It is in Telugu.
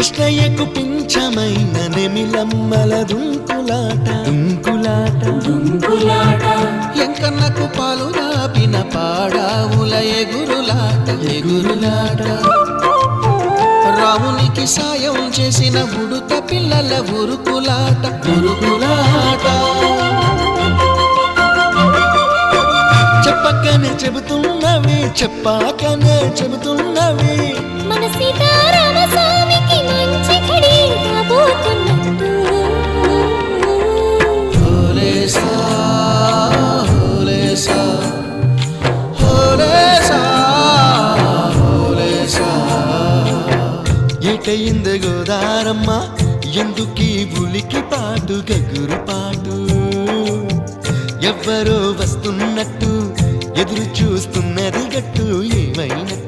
కృష్ణయ్యకు పింఛమైన నెమిలమ్మల దుంకులాట ఎంకన్నకు పాలు దాపిన పాడావుల ఎగురులాట రామునికి సాయం చేసిన ఉడుత పిల్లల ఉరుకులాట చెప్పకనే చెబుతున్నవి చెప్పాకనే చెబుతున్నవి మన సీతారామ స్వామికి మంచి ఘడి రాబోతున్నట్టు ఏటయింది గోదారమ్మ ఎందుకీ ఉలికి పాటు గగురు పాటు ఎవ్వరో వస్తున్నట్టు ఎదురు చూస్తున్నది గట్టు ఏమైనట్టు